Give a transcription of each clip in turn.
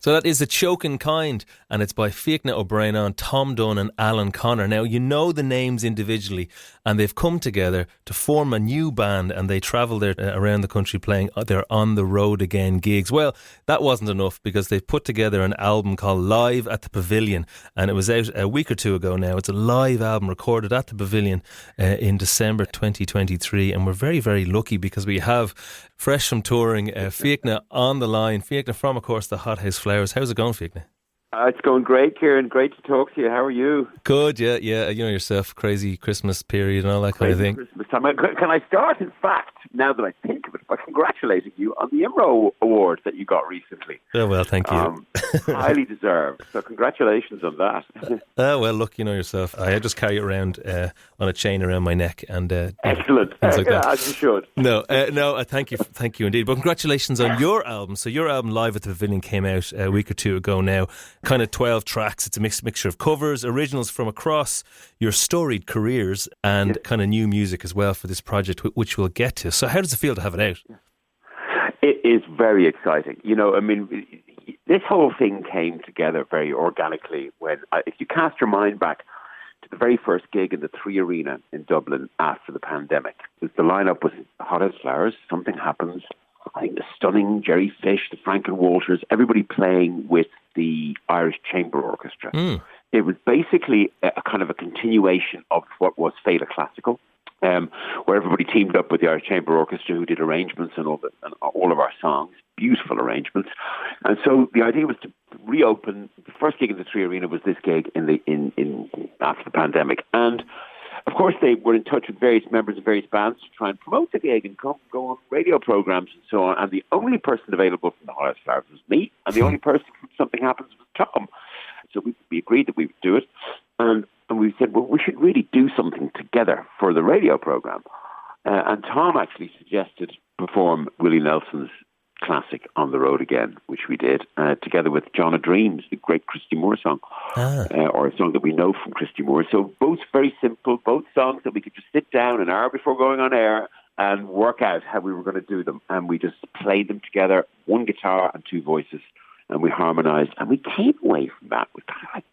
So that is The Choking Kind, and it's by Fiachna O'Braonáin, Tom Dunne and Alan Connor. Now, you know the names individually, and they've come together to form a new band, and they travel there around the country playing their On the Road Again gigs. Well, that wasn't enough, because they've put together an album called Live at the Pavilion, and it was out a week or two ago now. It's a live album recorded at the Pavilion in December 2023, and we're very, very lucky because we have, fresh from touring, Fiachna on the line. Fiachna from, of course, the Hothouse Flowers. How's it going, Fiachna? It's going great, Kieran. Great to talk to you. How are you? Good, yeah. You know yourself, crazy Christmas period and all that kind of thing. Christmas time. Can I start, in fact, now that I think of it, by congratulating you on the IMRO Award that you got recently. Oh, well, thank you. Highly deserved. So congratulations on that. Well, look, you know yourself. I just carry it around on a chain around my neck. And excellent. Things like that. As you should. No, thank you indeed. But congratulations on your album. So your album, Live at the Pavilion, came out a week or two ago now. Kind of 12 tracks. It's a mixture of covers, originals from across your storied careers, and kind of new music as well for this project, which we'll get to. So how does it feel to have it out? It is very exciting. You know, I mean, this whole thing came together very organically when, if you cast your mind back to the very first gig in the 3 Arena in Dublin after the pandemic. The lineup was Hothouse Flowers, Something Happens, I think the stunning Jerry Fish, the Franklin Walters, everybody playing with the Irish Chamber Orchestra. It was basically a kind of a continuation of what was Fela Classical, where everybody teamed up with the Irish Chamber Orchestra, who did arrangements and all of our songs, beautiful arrangements. And so the idea was to reopen. The first gig in the 3 Arena was this gig in after the pandemic, and of course, they were in touch with various members of various bands to try and promote the gig and go on radio programs and so on. And the only person available from the Hothouse Flowers was me, and the only person from Something Happens was Tom. So we agreed that we would do it, and we said, well, we should really do something together for the radio program. And Tom actually suggested perform Willie Nelson's classic On the Road Again, which we did, together with John of Dreams, the great Christy Moore song, or a song that we know from Christy Moore. So both very simple, both songs that we could just sit down an hour before going on air and work out how we were going to do them. And we just played them together, one guitar and two voices, and we harmonised. And we came away from that with kind of like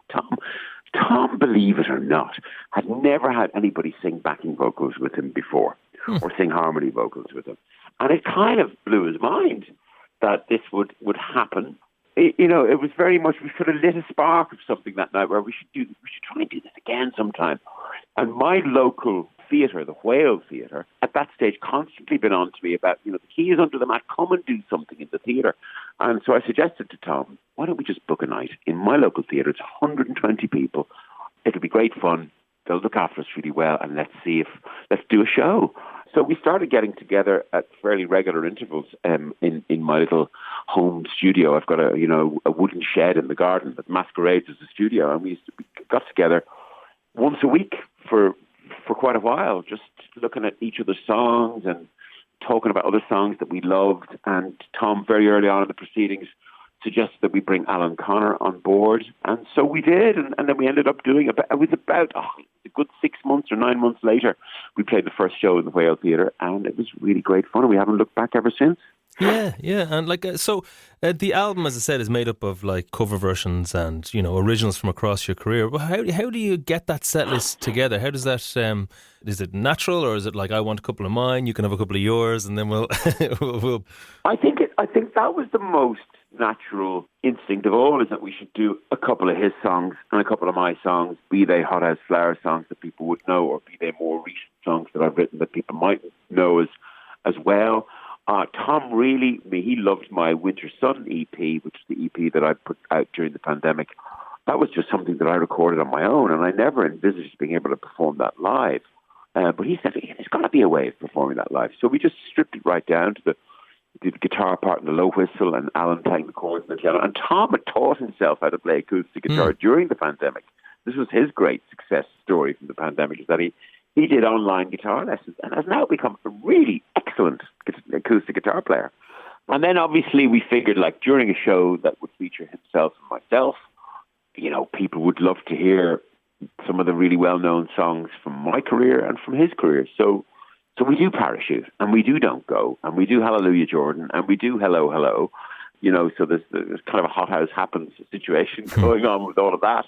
Tom, believe it or not, had never had anybody sing backing vocals with him before, or sing harmony vocals with him. And it kind of blew his mind that this would happen. It was very much, we sort of lit a spark of something that night where we should try and do this again sometime. And my local theatre, the Whale Theatre, at that stage constantly been on to me about, the key is under the mat, come and do something in the theatre. And so I suggested to Tom, why don't we just book a night in my local theatre? It's 120 people. It'll be great fun. They'll look after us really well, and let's do a show. So we started getting together at fairly regular intervals in my little home studio. I've got a wooden shed in the garden that masquerades as a studio, and we got together once a week for quite a while, just looking at each other's songs and talking about other songs that we loved. And Tom, very early on in the proceedings, suggested that we bring Alan Connor on board, and so we did, and then we ended up doing a good 6 months or 9 months later, we played the first show in the Whale Theatre, and it was really great fun, and we haven't looked back ever since. Yeah, and the album, as I said, is made up of like cover versions and originals from across your career. Well, how do you get that set list together? How does that? Is it natural, or is it like I want a couple of mine, you can have a couple of yours, and then we'll? I think that was the most natural instinct of all, is that we should do a couple of his songs and a couple of my songs, be they Hothouse Flowers songs that people would know, or be they more recent songs that I've written that people might know as well. Tom he loved my Winter Sun EP, which is the EP that I put out during the pandemic. That was just something that I recorded on my own, and I never envisaged being able to perform that live. But he said, there's got to be a way of performing that live. So we just stripped it right down to the guitar part and the low whistle, and Alan playing the chords and the piano. And Tom had taught himself how to play acoustic guitar during the pandemic. This was his great success story from the pandemic, is that he did online guitar lessons and has now become a really excellent acoustic guitar player. And then obviously we figured, like, during a show that would feature himself and myself, people would love to hear some of the really well-known songs from my career and from his career. So we do Parachute, and we do Don't Go, and we do Hallelujah Jordan, and we do Hello, Hello. so there's kind of a Hothouse Happens situation going on with all of that.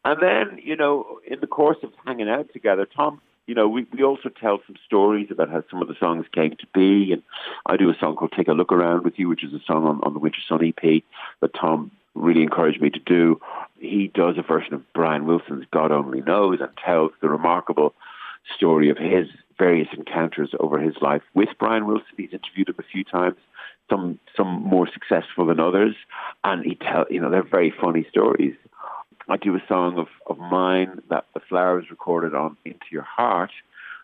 And then, in the course of hanging out together, Tom, we also tell some stories about how some of the songs came to be. And I do a song called Take a Look Around with You, which is a song on the Winter Sun EP that Tom really encouraged me to do. He does a version of Brian Wilson's God Only Knows and tells the remarkable story of his various encounters over his life with Brian Wilson. He's interviewed him a few times, some more successful than others. And they're very funny stories. I do a song of mine that the Flowers recorded on Into Your Heart,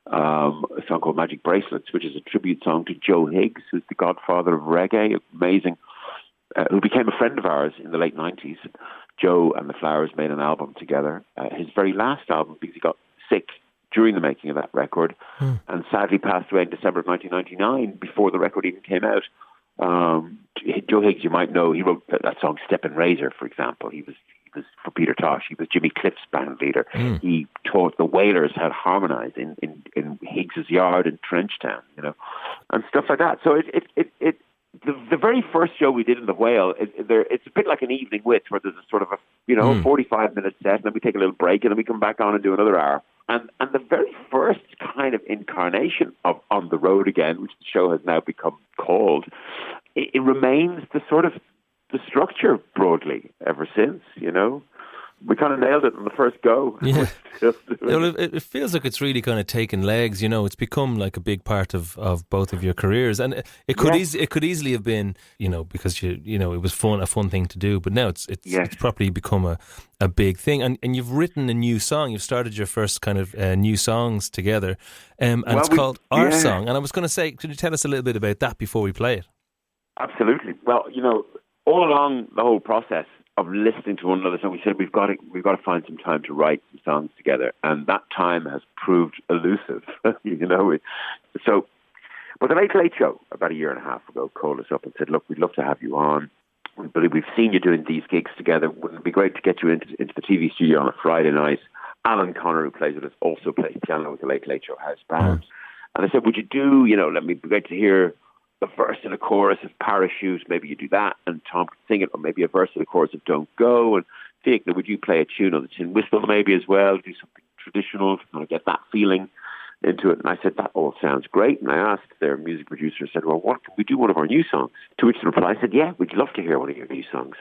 a song called Magic Bracelets, which is a tribute song to Joe Higgs, who's the godfather of reggae, amazing, who became a friend of ours in the late 90s. Joe and the Flowers made an album together, his very last album, because he got sick during the making of that record, and sadly passed away in December of 1999, before the record even came out. Joe Higgs, you might know, he wrote that song Step and Razor, for example. He was for Peter Tosh. He was Jimmy Cliff's band leader. He taught the Wailers how to harmonise in Higgs's yard in Trenchtown, and stuff like that. So the very first show we did in the Whale, it's a bit like an evening wit, where there's a sort of a 45-minute set, and then we take a little break, and then we come back on and do another hour. And the very first kind of incarnation of On the Road Again, which the show has now become called, it remains the sort of the structure broadly ever since, We kind of nailed it on the first go. Yeah. It feels like it's really kind of taken legs, It's become like a big part of both of your careers. And it could easily have been, because it was a fun thing to do. But now it's properly become a big thing. And you've written a new song. You've started your first kind of new songs together. And it's called Our Song. And I was going to say, could you tell us a little bit about that before we play it? Absolutely. Well, all along the whole process of listening to one another song, we said we've got to find some time to write some songs together, and that time has proved elusive. So, but the Late Late Show about a year and a half ago called us up and said, "Look, we'd love to have you on. We believe we've seen you doing these gigs together. Wouldn't it be great to get you into the TV studio on a Friday night?" Alan Connor, who plays with us, also plays piano with the Late Late Show house band. And I said, "Would you do? Let me be great to hear the verse and a chorus of Parachute, maybe you do that, and Tom could sing it, or maybe a verse and a chorus of Don't Go, and Fiachna, would you play a tune on the tin whistle maybe as well, do something traditional, kind of get that feeling into it." And I said, that all sounds great. And I asked their music producer, said, "Well, what can we do one of our new songs?" To which the reply said, "Yeah, we'd love to hear one of your new songs."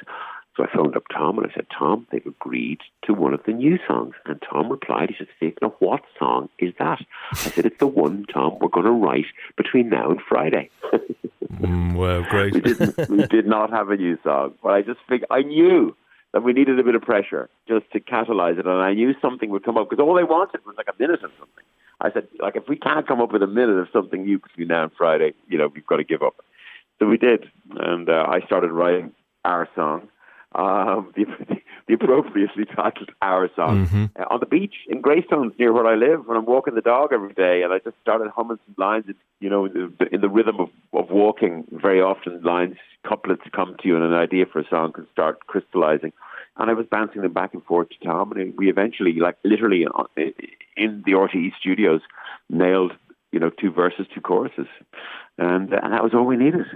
So I phoned up Tom and I said, "Tom, they've agreed to one of the new songs." And Tom replied, he said, "Fiachna, what song is that?" I said, "It's the one, Tom, we're going to write between now and Friday." Wow, great. we did not have a new song, but I just figured, I knew that we needed a bit of pressure just to catalyse it, and I knew something would come up, because all they wanted was like a minute of something. I said, if we can't come up with a minute of something new between now and Friday, we've got to give up. So we did, and I started writing Our Song. The appropriately titled Our Song, on the beach in Greystones near where I live, when I'm walking the dog every day, and I just started humming some lines. In the rhythm of walking, very often couplets come to you, and an idea for a song can start crystallizing. And I was bouncing them back and forth to Tom, and we eventually, literally in the RTE studios, nailed 2 verses, 2 choruses, and that was all we needed.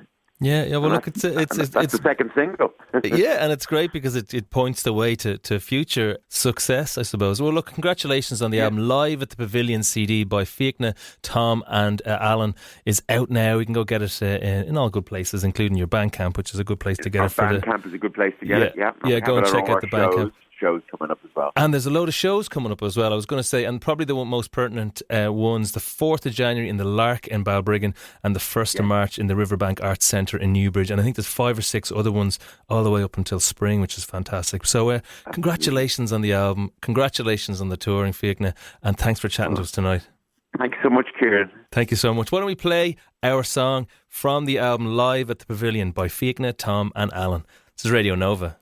Yeah. Well, look, it's the second single. Yeah, and it's great because it points the way to future success, I suppose. Well, look, congratulations on the album. Live at the Pavilion CD by Fiachna, Tom and Alan is out now. You can go get it in all good places, including your Bandcamp, which is a good place to get it. Bandcamp is a good place to get it. Yeah, go and check out the Bandcamp. Shows coming up as well. And there's a load of shows coming up as well, I was going to say, and probably the most pertinent ones, the 4th of January in the Lark in Balbriggan and the 1st of March in the Riverbank Arts Centre in Newbridge, and I think there's 5 or 6 other ones all the way up until spring, which is fantastic. So congratulations on the album, congratulations on the touring, Fiachna, and thanks for chatting to us tonight. Thanks so much, Kieran. Thank you so much. Why don't we play Our Song from the album Live at the Pavilion by Fiachna, Tom and Alan. This is Radio Nova.